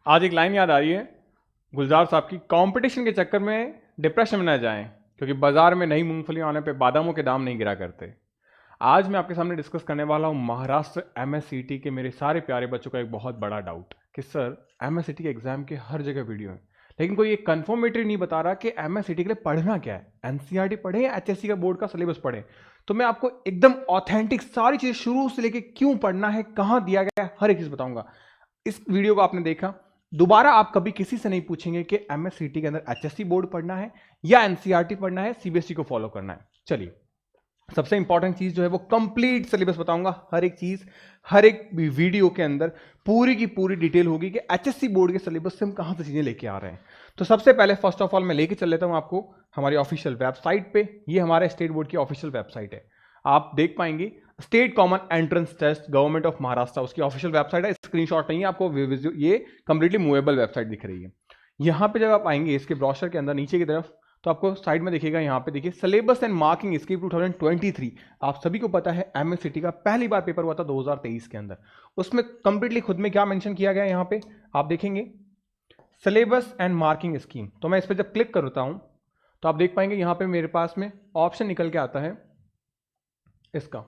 आज एक लाइन याद आ रही है गुलजार साहब की, कंपटीशन के चक्कर में डिप्रेशन में न जाएं क्योंकि बाजार में नई मूंगफली आने पे बादामों के दाम नहीं गिरा करते। आज मैं आपके सामने डिस्कस करने वाला हूं महाराष्ट्र एमएससीटी के मेरे सारे प्यारे बच्चों का एक बहुत बड़ा डाउट कि सर एमएससीटी के एग्जाम के हर जगह वीडियो है लेकिन कोई एक कंफर्मेटरी नहीं बता रहा कि एमएससीटी के लिए पढ़ना क्या है, एनसीईआरटी पढ़े या एचएससी का बोर्ड का सिलेबस पढ़े। तो मैं आपको एकदम ऑथेंटिक सारी चीजें शुरू से लेके क्यों पढ़ना है, कहां दिया गया है, हर एक चीज बताऊंगा। इस वीडियो को आपने देखा, दोबारा आप कभी किसी से नहीं पूछेंगे कि एमएससीटी के अंदर एचएससी बोर्ड पढ़ना है या एनसीईआरटी पढ़ना है, सीबीएसई को फॉलो करना है। चलिए, सबसे इंपॉर्टेंट चीज जो है वो कंप्लीट सिलेबस बताऊंगा, हर एक चीज हर एक वीडियो के अंदर पूरी की पूरी डिटेल होगी कि एचएससी बोर्ड के सिलेबस से हम कहां से चीजें लेके आ रहे हैं। तो सबसे पहले फर्स्ट ऑफ ऑल मैं लेके चल लेता हूं आपको हमारी ऑफिशियल वेबसाइट पे। ये हमारे स्टेट बोर्ड की ऑफिशियल वेबसाइट है, आप देख पाएंगे state common entrance test government of Maharashtra, उसकी ऑफिशियल वेबसाइट है। स्क्रीनशॉट नहीं है आपको, ये कंप्लीटली मूवेबल वेबसाइट दिख रही है। यहां पे जब आप आएंगे इसके ब्रोशर के अंदर नीचे की तरफ तो आपको साइड में दिखेगा, यहाँ पे देखिए सिलेबस एंड मार्किंग स्कीम 2023। आप सभी को पता है एमएससीटी का पहली बार पेपर हुआ था 2023 के अंदर। उसमें कंप्लीटली खुद में क्या मेंशन किया गया है, यहाँ पे आप देखेंगे सिलेबस एंड मार्किंग स्कीम। तो मैं इस पर जब क्लिक करता हूं तो आप देख पाएंगे यहाँ पे मेरे पास में ऑप्शन निकल के आता है इसका।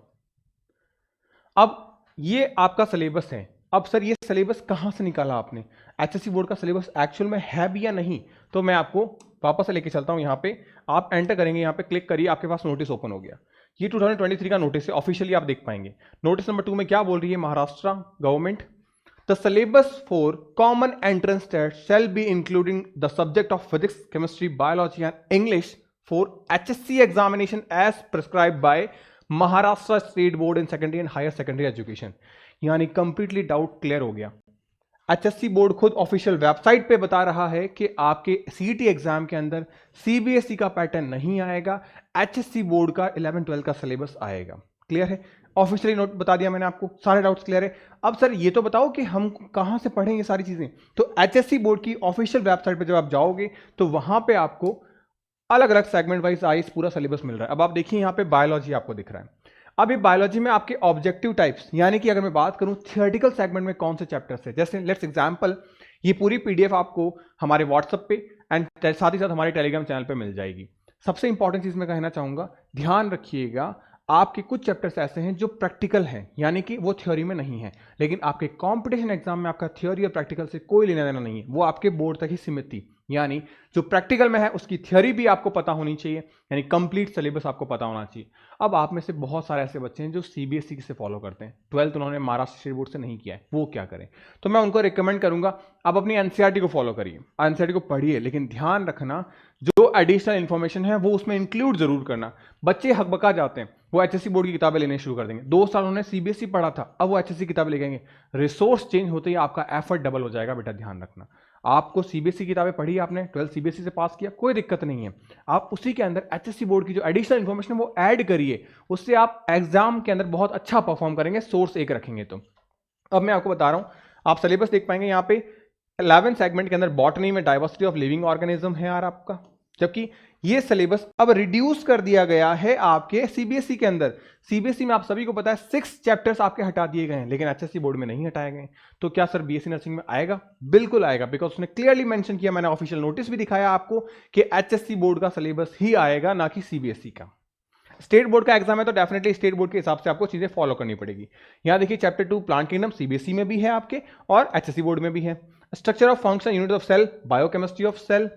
अब ये आपका सिलेबस है। अब सर ये सिलेबस कहां से निकाला आपने, एचएससी बोर्ड का सिलेबस एक्चुअल में है भी या नहीं? तो मैं आपको वापस से लेके चलता हूं। यहां पे आप एंटर करेंगे, यहां पे क्लिक करिए, आपके पास नोटिस ओपन हो गया। ये 2023 का नोटिस है, ऑफिशियली आप देख पाएंगे। नोटिस नंबर 2 में क्या बोल रही है Maharashtra government, the syllabus for common entrance test shall be including the subject of physics, chemistry, biology and English for HSC examination as prescribe by Maharashtra state board in secondary and higher secondary education. यानी completely doubt clear हो गया। HSC board खुद official website पे बता रहा है कि आपके सीईटी एग्जाम के अंदर सीबीएसई का पैटर्न नहीं आएगा, एचएससी बोर्ड का 11-12 का सिलेबस आएगा। क्लियर है, ऑफिशियली नोट बता दिया मैंने आपको, सारे डाउट्स क्लियर है। अब सर ये तो बताओ कि हम कहां से पढ़ें ये सारी चीजें। तो एचएससी बोर्ड की ऑफिशियल वेबसाइट पे जब आप जाओगे तो वहां पे आपको अलग अलग सेगमेंट वाइज आइस पूरा सिलेबस मिल रहा है। अब आप देखिए यहाँ पे बायोलॉजी आपको दिख रहा है। अब ये बायोलॉजी में आपके ऑब्जेक्टिव टाइप्स, यानी कि अगर मैं बात करूं थियोरेटिकल सेगमेंट में कौन से चैप्टर्स है, जैसे लेट्स एग्जांपल ये पूरी पीडीएफ आपको हमारे व्हाट्सएप पे एंड साथ ही साथ हमारे टेलीग्राम चैनल पे मिल जाएगी। सबसे इंपॉर्टेंट चीज मैं कहना चाहूंगा, ध्यान रखिएगा आपके कुछ चैप्टर्स ऐसे हैं जो प्रैक्टिकल हैं, यानी कि वो थ्योरी में नहीं है, लेकिन आपके कंपटीशन एग्जाम में आपका थ्योरी और प्रैक्टिकल से कोई लेना देना नहीं है, वो आपके बोर्ड तक ही सीमित थी। यानी जो प्रैक्टिकल में है उसकी थ्योरी भी आपको पता होनी चाहिए, यानी कंप्लीट सिलेबस आपको पता होना चाहिए। अब आप में से बहुत सारे ऐसे बच्चे हैं जो सीबीएसई से फॉलो करते हैं, 12th उन्होंने महाराष्ट्र स्टेट बोर्ड से नहीं किया है, वो क्या करें? तो मैं उनको रिकमेंड करूंगा आप अपनी एनसीईआरटी को फॉलो करिए, एनसीईआरटी को पढ़िए, लेकिन ध्यान रखना जो एडिशनल इंफॉर्मेशन है वो उसमें इंक्लूड जरूर करना। बच्चे हकबका जाते हैं, वो एचएससी बोर्ड की किताबें लेने शुरू कर देंगे। 2 साल उन्होंने सीबीएसई पढ़ा था, अब वो एचएससी किताबें लेंगे, रिसोर्स चेंज होते ही आपका एफर्ट डबल हो जाएगा। बेटा ध्यान रखना, आपको सीबीएसई किताबें पढ़ी, आपने 12th सीबीएसई से पास किया, कोई दिक्कत नहीं है, आप उसी के अंदर एचएससी बोर्ड की जो एडिशनल इंफॉर्मेशन है वो ऐड करिए, उससे आप एग्जाम के अंदर बहुत अच्छा परफॉर्म करेंगे, सोर्स एक रखेंगे तो। अब मैं आपको बता रहा हूं, आप सिलेबस देख पाएंगे यहाँ पे 11 सेगमेंट के अंदर बॉटनी में डाइवर्सिटी ऑफ लिविंग ऑर्गेनिज्म है यार आपका, जबकि ये सिलेबस अब रिड्यूस कर दिया गया है आपके सीबीएसई के अंदर। सीबीएसई में आप सभी को पता है 6 चैप्टर्स आपके हटा दिए गए हैं, लेकिन एचएससी बोर्ड में नहीं हटाए गए। तो क्या सर बीएससी नर्सिंग में आएगा? बिल्कुल आएगा, बिकॉज उसने क्लियरली मेंशन किया, मैंने ऑफिशियल नोटिस भी दिखाया आपको कि एचएससी बोर्ड का सिलेबस ही आएगा, ना कि सीबीएसई का। स्टेट बोर्ड का एग्जाम है तो डेफिनेटली स्टेट बोर्ड के हिसाब से आपको चीजें फॉलो करनी पड़ेगी। यहां देखिए चैप्टर 2 प्लांट किंगडम सीबीएसई में भी है आपके और एचएससी बोर्ड में भी है। Structure of function, unit of cell, biochemistry of cell.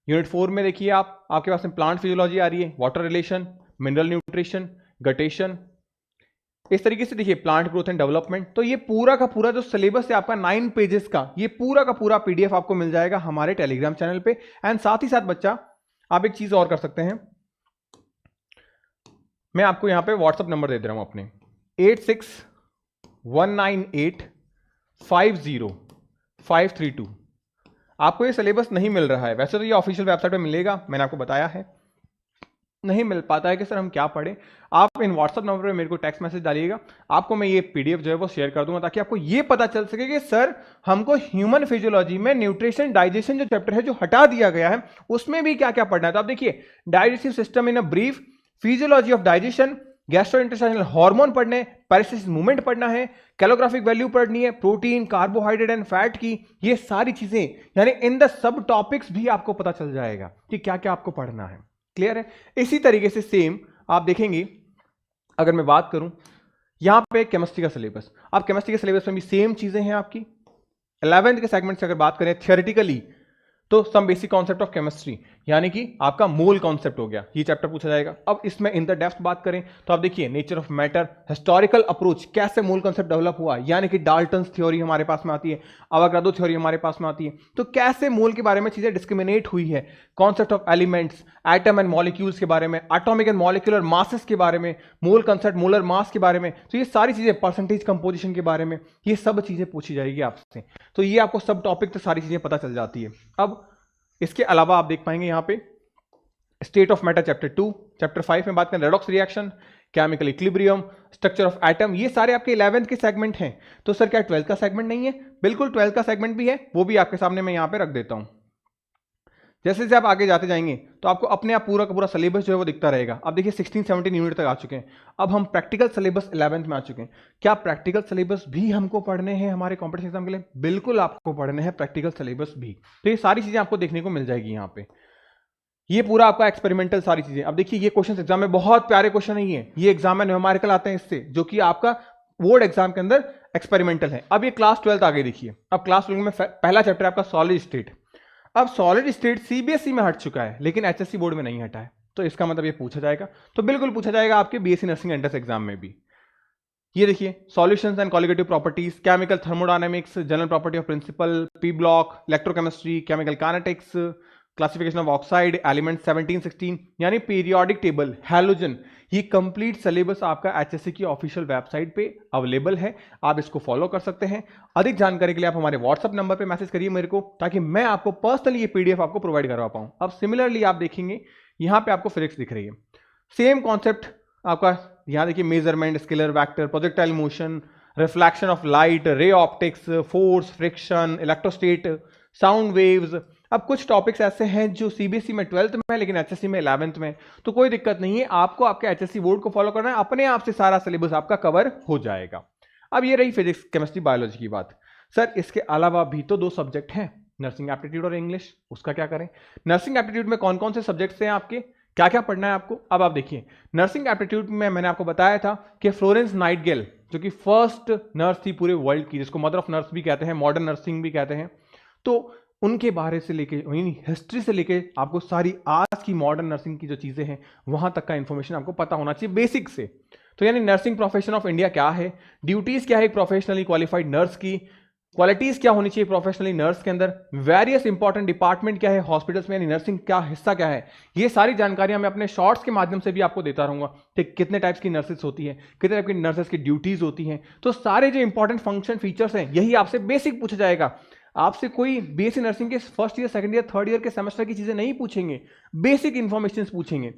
Unit 4 में देखिए आपके पास में प्लांट फिजियोलॉजी आ रही है, water relation, mineral nutrition, guttation, इस तरीके से देखिए प्लांट ग्रोथ एंड डेवलपमेंट। तो ये पूरा का पूरा जो सिलेबस है आपका 9 पेजेस का, ये पूरा का पूरा पीडीएफ आपको मिल जाएगा हमारे टेलीग्राम चैनल पे। एंड साथ ही साथ बच्चा आप एक चीज और कर सकते हैं, मैं आपको यहां पे व्हाट्सएप नंबर दे दे रहा हूं अपने 8619850532। आपको ये सिलेबस नहीं मिल रहा है, वैसे तो ये ऑफिशियल वेबसाइट पे मिलेगा, मैंने आपको बताया है, नहीं मिल पाता है कि सर हम क्या पढ़ें, आप इन व्हाट्सएप नंबर पे मेरे को टेक्स्ट मैसेज डालिएगा, आपको मैं ये पीडीएफ जो है वो शेयर कर दूंगा, ताकि आपको ये पता चल सके कि सर हमको ह्यूमन फिजियोलॉजी में न्यूट्रिशन डाइजेशन जो चैप्टर है जो हटा दिया गया है उसमें भी क्या क्या पढ़ना है। तो आप देखिए digestive system in a brief, physiology of digestion, gastrointestinal hormone पढ़ने हैं, पेरिस्टाल्टिक मूवमेंट पढ़ना है, कैलोग्राफिक वैल्यू पढ़नी है, प्रोटीन, कार्बोहाइड्रेट एंड फैट की, ये सारी चीजें यानी इन द सब टॉपिक्स भी आपको पता चल जाएगा कि क्या क्या आपको पढ़ना है। क्लियर है? इसी तरीके से सेम आप देखेंगे, अगर मैं बात करूं यहां पे केमिस्ट्री का सिलेबस, अब केमिस्ट्री के सिलेबस में भी सेम चीजें हैं आपकी। 11th के सेगमेंट से अगर बात करें थियोरेटिकली तो some basic concept of chemistry, यानी कि आपका मोल कॉन्सेप्ट हो गया, ये चैप्टर पूछा जाएगा। अब इसमें इन द डेप्थ बात करें तो आप देखिए nature of matter, historical approach, कैसे मोल कॉन्सेप्ट डेवलप हुआ, यानी कि डाल्टन्स थ्योरी हमारे पास में आती है, अवोगाड्रो थ्योरी हमारे पास में आती है, तो कैसे मोल के बारे में चीजें डिस्क्रिमिनेट हुई है, concept of elements, atom and molecules के बारे में, एटॉमिक एंड मॉलिक्यूलर मासेस के बारे में, मोल कॉन्सेप्ट, मोलर मास के बारे में, तो ये सारी चीजें, परसेंटेज कंपोजिशन के बारे में, ये सब चीजें पूछी जाएगी आपसे। तो ये आपको सब टॉपिक तो सारी चीजें पता चल जाती है। अब इसके अलावा आप देख पाएंगे यहां पे state of matter chapter 2, chapter 5 में बात करें redox reaction, chemical equilibrium, structure of atom, ये सारे आपके 11th के सेगमेंट हैं। तो सर क्या 12th का सेगमेंट नहीं है? बिल्कुल 12th का सेगमेंट भी है, वो भी आपके सामने मैं यहां पे रख देता हूं। जैसे जैसे आप आगे जाते जाएंगे तो आपको अपने आप पूरा का पूरा सिलेबस जो है वो दिखता रहेगा। अब देखिए 16-17 यूनिट तक आ चुके हैं, अब हम प्रैक्टिकल सिलेबस 11th में आ चुके हैं। क्या प्रैक्टिकल सिलेबस भी हमको पढ़ने हैं हमारे कॉम्पिटिशन एग्जाम के लिए? बिल्कुल आपको पढ़ने हैं प्रैक्टिकल सिलेबस भी। तो ये सारी चीजें आपको देखने को मिल जाएगी यहाँ पे, ये पूरा आपका एक्सपेरिमेंटल सारी चीजें। अब देखिए ये क्वेश्चन एग्जाम में बहुत प्यारे क्वेश्चन नहीं है, ये एग्जाम में न्यूमेरिकल आते हैं इससे, जो कि आपका बोर्ड एग्जाम के अंदर एक्सपेरिमेंटल है। अब ये क्लास 12th आगे देखिए, अब क्लास 12 में पहला चैप्टर आपका सॉलिड स्टेट। अब सॉलिड स्टेट सीबीएसई में हट चुका है लेकिन एचएससी बोर्ड में नहीं हटा है, तो इसका मतलब ये पूछा जाएगा, तो बिल्कुल पूछा जाएगा आपके बीएससी नर्सिंग एंट्रेंस एग्जाम में भी। ये देखिए solutions and colligative properties, chemical thermodynamics, general property of principle, P block, electrochemistry, chemical kinetics, classification of oxide, element 17-16, यानी पीरियोडिक टेबल, हैलोजन, ये कंप्लीट सिलेबस आपका एचएससी की ऑफिशियल वेबसाइट पे available है, आप इसको फॉलो कर सकते हैं। अधिक जानकारी के लिए आप हमारे व्हाट्सएप नंबर पे मैसेज करिए मेरे को, ताकि मैं आपको पर्सनली ये पीडीएफ आपको प्रोवाइड करवा पाऊं। अब सिमिलरली आप देखेंगे यहां पे आपको फिजिक्स दिख रही है, सेम कॉन्सेप्ट आपका यहां देखिए, measurement, scalar vector, projectile motion, reflection of light, ray optics, force, friction, इलेक्ट्रोस्टेट, sound waves. अब कुछ टॉपिक्स ऐसे हैं जो सीबीएसई में 12th में है लेकिन एचएससी में 11th में, तो कोई दिक्कत नहीं है, आपको आपके एचएससी बोर्ड को फॉलो करना है, अपने आप से सारा सिलेबस आपका कवर हो जाएगा। अब ये रही फिजिक्स, केमिस्ट्री, बायोलॉजी की बात। सर इसके अलावा भी तो 2 सब्जेक्ट हैं, नर्सिंग एप्टीट्यूड और इंग्लिश, उसका क्या करें? नर्सिंग एप्टीट्यूड में कौन कौन से सब्जेक्ट्स हैं आपके, क्या क्या पढ़ना है आपको? अब आप देखिए नर्सिंग एप्टीट्यूड में मैंने आपको बताया था कि फ्लोरेंस नाइटगेल, जो कि फर्स्ट नर्स थी पूरे वर्ल्ड की, जिसको मदर ऑफ नर्स भी कहते हैं, मॉडर्न नर्सिंग भी कहते हैं, तो उनके बारे से लेके हिस्ट्री से लेके आपको सारी आज की मॉडर्न नर्सिंग की जो चीजें हैं वहां तक का इंफॉर्मेशन आपको पता होना चाहिए बेसिक से। तो यानी नर्सिंग प्रोफेशन ऑफ इंडिया क्या है, ड्यूटीज क्या है प्रोफेशनली क्वालिफाइड नर्स की, क्वालिटीज क्या होनी चाहिए प्रोफेशनली नर्स के अंदर, वेरियस इंपॉर्टेंट डिपार्टमेंट क्या है हॉस्पिटल्स में, यानी नर्सिंग का हिस्सा क्या है, ये सारी जानकारियां मैं अपने शॉर्ट्स के माध्यम से भी आपको देता रहूंगा कि कितने टाइप्स की नर्सेस होती है, कितने टाइप की नर्सेस की ड्यूटीज होती हैं। तो सारे जो इंपॉर्टेंट फंक्शन फीचर्स हैं यही आपसे बेसिक पूछा जाएगा। आपसे कोई बीएससी नर्सिंग के first year, second year, third year के सेमेस्टर की चीजें नहीं पूछेंगे, बेसिक इंफॉर्मेशन पूछेंगे।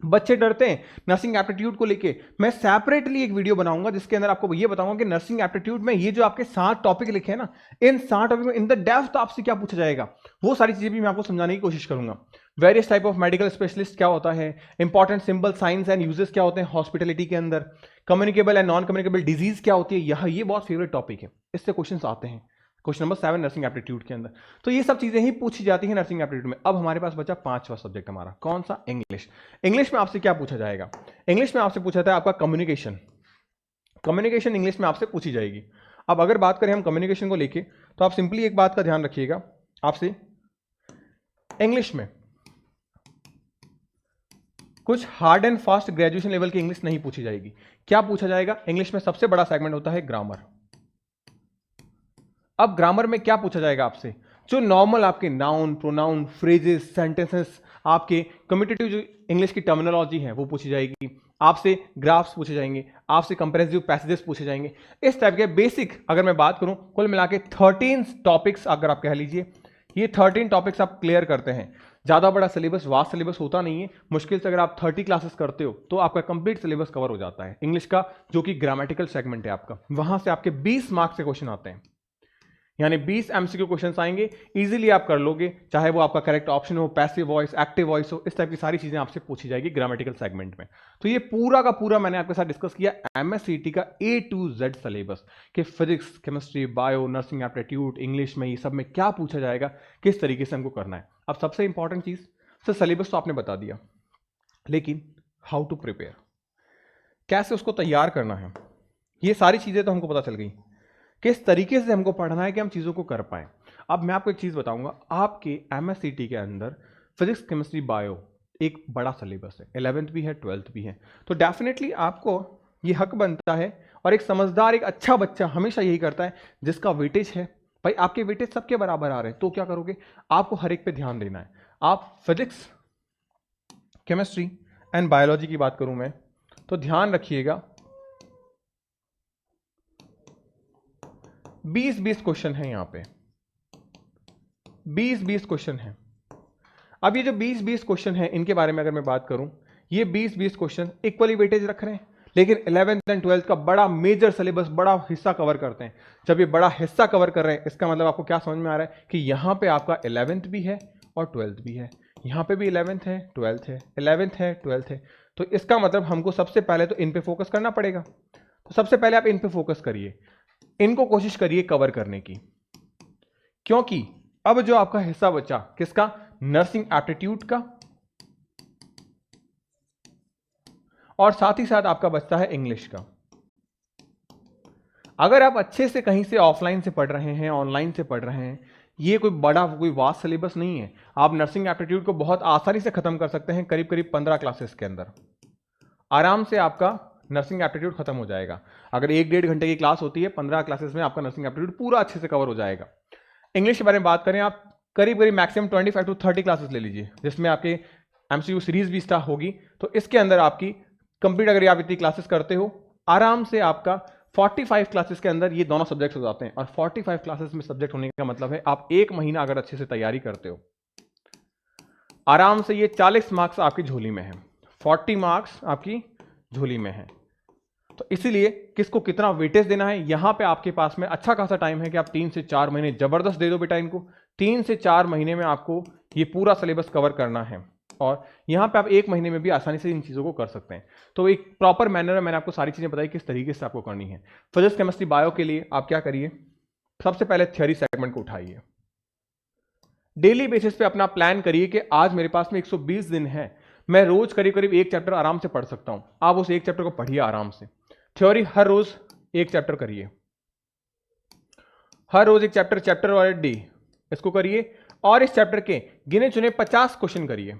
बच्चे डरते हैं नर्सिंग एप्टीट्यूड को लेके, मैं सेपरेटली एक वीडियो बनाऊंगा जिसके अंदर आपको ये बताऊंगा कि नर्सिंग एप्टीट्यूड में ये जो आपके 7 टॉपिक लिखे हैं ना, इन 7 टॉपिक में इन द डेप्थ आपसे क्या पूछा जाएगा, वो सारी चीजें भी मैं आपको समझाने की कोशिश करूंगा। Various type of medical specialist क्या होता है, important symbol, science and uses क्या होते हैं हॉस्पिटलिटी के अंदर, communicable and non communicable disease क्या होती है, यह ये बहुत फेवरेट टॉपिक है, इससे क्वेश्चन आते हैं, क्वेश्चन नंबर 7 नर्सिंग एप्टीट्यूड के अंदर। तो ये सब चीजें ही पूछी जाती हैं नर्सिंग एप्टीट्यूड में। अब हमारे पास बचा 5वां सब्जेक्ट हमारा, कौन सा? इंग्लिश। इंग्लिश में आपसे क्या पूछा जाएगा? इंग्लिश में आपसे पूछा था आपका कम्युनिकेशन, कम्युनिकेशन इंग्लिश में आपसे पूछी जाएगी। अब अगर बात करें हम कम्युनिकेशन को लेके, तो आप सिंपली एक बात का ध्यान रखिएगा, आपसे इंग्लिश में कुछ hard and fast graduation level की इंग्लिश नहीं पूछी जाएगी। क्या पूछा जाएगा? इंग्लिश में सबसे बड़ा सेगमेंट होता है ग्रामर। अब ग्रामर में क्या पूछा जाएगा आपसे? जो नॉर्मल आपके नाउन, प्रोनाउन, फ्रेजेस, सेंटेंसेस, आपके कम्यूटेटिव जो इंग्लिश की टर्मिनोलॉजी है वो पूछी जाएगी, आपसे ग्राफ्स पूछे जाएंगे, आपसे कंपैरेटिव पैसेजेस पूछे जाएंगे, इस टाइप के बेसिक। अगर मैं बात करूं कुल मिला के 13 टॉपिक्स अगर आप कह लीजिए, ये 13 टॉपिक्स आप क्लियर करते हैं। ज्यादा बड़ा सिलेबस, वास्ट सिलेबस होता नहीं है, मुश्किल से अगर आप 30 क्लासेस करते हो तो आपका कंप्लीट सिलेबस कवर हो जाता है इंग्लिश का, जो कि ग्रामेटिकल सेगमेंट है आपका, वहां से आपके 20 मार्क्स के क्वेश्चन आते हैं। यानी 20 एमसीक्यू क्वेश्चंस आएंगे, इजीली आप कर लोगे, चाहे वो आपका करेक्ट ऑप्शन हो, पैसिव वॉइस, एक्टिव वॉइस हो, इस टाइप की सारी चीजें आपसे पूछी जाएगी ग्रामेटिकल सेगमेंट में। तो ये पूरा का पूरा मैंने आपके साथ डिस्कस किया एमएससीटी का A to Z सिलेबस कि physics, chemistry, bio, nursing aptitude, English में, ये सब में क्या पूछा जाएगा, किस तरीके से हमको करना है। अब सबसे इंपॉर्टेंट चीज, सर सिलेबस तो आपने बता दिया, लेकिन हाउ टू प्रिपेयर, कैसे उसको तैयार करना है, ये सारी चीजें तो हमको पता चल गई, किस तरीके से हमको पढ़ना है कि हम चीज़ों को कर पाएं। अब मैं आपको एक चीज़ बताऊंगा, आपके एमएससीटी के अंदर फिजिक्स, केमिस्ट्री, बायो एक बड़ा सिलेबस है, 11th भी है, 12th भी है, तो डेफिनेटली आपको ये हक बनता है, और एक समझदार, एक अच्छा बच्चा हमेशा यही करता है जिसका वेटेज है, भाई आपके वेटेज सबके बराबर आ रहे हैं, तो क्या करोगे, आपको हर एक पे ध्यान देना है। आप फिजिक्स, केमिस्ट्री एंड बायोलॉजी की बात करूं मैं, तो ध्यान रखिएगा 20-20 क्वेश्चन है यहाँ पे, 20-20 क्वेश्चन है। अब ये जो 20-20 क्वेश्चन है, इनके बारे में अगर मैं बात करूं, ये 20-20 क्वेश्चन इक्वली वेटेज रख रहे हैं, लेकिन 11th एंड 12th का बड़ा मेजर सिलेबस, बड़ा हिस्सा कवर करते हैं। जब ये बड़ा हिस्सा कवर कर रहे हैं, इसका मतलब आपको क्या समझ में आ रहा है कि यहाँ पे आपका 11th भी है और 12th भी है, यहाँ पे भी 11th है, 12th है, 11th है, 12th है। तो इसका मतलब हमको सबसे पहले तो इन पे फोकस करना पड़ेगा। तो सबसे पहले आप इन पे फोकस करिए, इनको कोशिश करिए कवर करने की, क्योंकि अब जो आपका हिस्सा बचा किसका, नर्सिंग एप्टीट्यूड का, और साथ ही साथ आपका बचता है इंग्लिश का। अगर आप अच्छे से कहीं से ऑफलाइन से पढ़ रहे हैं, ऑनलाइन से पढ़ रहे हैं, ये कोई बड़ा, कोई वास्ट सिलेबस नहीं है। आप नर्सिंग एप्टीट्यूड को बहुत आसानी से खत्म कर सकते हैं, करीब करीब 15 क्लासेस के अंदर आराम से आपका नर्सिंग एप्टीट्यूड खत्म हो जाएगा। अगर 1-1.5 घंटे की क्लास होती है, 15 क्लासेस में आपका नर्सिंग एप्टीट्यूड पूरा अच्छे से कवर हो जाएगा। इंग्लिश के बारे में बात करें, आप करीब करीब मैक्सिमम 25 to 30 क्लासेस ले लीजिए, जिसमें आपके एमसीक्यू सीरीज भी स्टार्ट होगी। तो इसके अंदर आपकी कंप्लीट, अगर आप इतनी क्लासेस करते हो, आराम से आपका 45 क्लासेस के अंदर ये दोनों सब्जेक्ट हो जाते हैं। और 45 क्लासेस में सब्जेक्ट होने का मतलब है आप 1 महीना अगर अच्छे से तैयारी करते हो, आराम से ये 40 मार्क्स आपकी झोली में है, 40 मार्क्स आपकी झोली में है। तो इसीलिए किसको कितना वेटेज देना है, यहां पे आपके पास में अच्छा खासा टाइम है कि आप 3 से 4 महीने जबरदस्त दे दो बेटा इनको। 3 से 4 महीने में आपको ये पूरा सिलेबस कवर करना है, और यहां पे आप 1 महीने में भी आसानी से इन चीजों को कर सकते हैं। तो एक प्रॉपर मैनर में मैंने आपको सारी चीजें बताई किस तरीके से आपको करनी है। फिजिक्स, केमिस्ट्री, बायो के लिए आप क्या करिए, सबसे पहले थ्योरी सेगमेंट को उठाइए, डेली बेसिस पे अपना प्लान करिए कि आज मेरे पास में 120 दिन है, मैं रोज करीब करीब 1 चैप्टर आराम से पढ़ सकता हूं। आप उस 1 चैप्टर को पढ़िए आराम से। थ्योरी हर रोज 1 चैप्टर करिए, हर रोज 1 चैप्टर, चैप्टर वाइज डी इसको करिए, और इस चैप्टर के गिने चुने 50 क्वेश्चन करिए।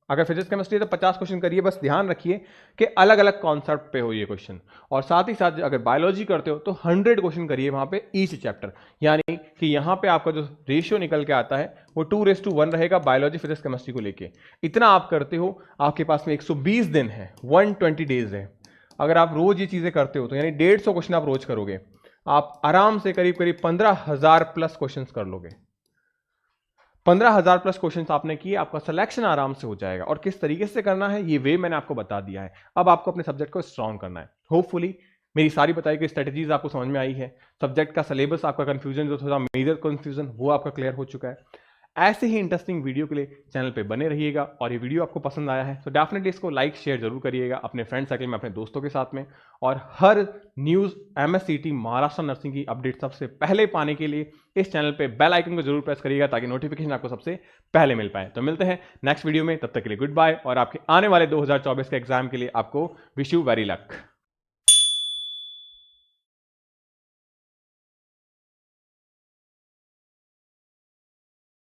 अगर फिजिक्स केमिस्ट्री है तो 50 क्वेश्चन करिए, बस ध्यान रखिए कि अलग अलग कॉन्सेप्ट पे हो ये क्वेश्चन। और साथ ही साथ अगर बायोलॉजी करते हो तो 100 क्वेश्चन करिए वहां पे ईच चैप्टर, यानी कि यहां पे आपका जो रेशियो निकल के आता है वो 2:1 रहेगा बायोलॉजी, फिजिक्स, केमिस्ट्री को लेके। इतना आप करते हो, आपके पास में 120 दिन है, 120 डेज है। अगर आप रोज ये चीजें करते हो तो यानी 150 क्वेश्चन आप रोज करोगे, आप आराम से करीब करीब 15,000 प्लस क्वेश्चन कर लोगे। 15,000 प्लस क्वेश्चन आपने किए, आपका सिलेक्शन आराम से हो जाएगा। और किस तरीके से करना है ये वे मैंने आपको बता दिया है। अब आपको अपने सब्जेक्ट को स्ट्रॉन्ग करना है। होपफुली मेरी सारी बताई गई स्ट्रेटेजीज आपको समझ में आई है। सब्जेक्ट का सिलेबस, आपका कंफ्यूजन जो थोड़ा मेजर कंफ्यूजन वो आपका क्लियर हो चुका है। ऐसे ही इंटरेस्टिंग वीडियो के लिए चैनल पे बने रहिएगा। और ये वीडियो आपको पसंद आया है तो डेफिनेटली इसको लाइक शेयर जरूर करिएगा अपने फ्रेंड सर्कल में, अपने दोस्तों के साथ में। और हर न्यूज़ एमएससीटी महाराष्ट्र नर्सिंग की अपडेट सबसे पहले पाने के लिए इस चैनल पे बेल आइकन को जरूर प्रेस करिएगा, ताकि नोटिफिकेशन आपको सबसे पहले मिल पाए। तो मिलते हैं नेक्स्ट वीडियो में, तब तक के लिए गुड बाय। और आपके आने वाले 2024 के एग्जाम के लिए आपको विश यू वेरी लक।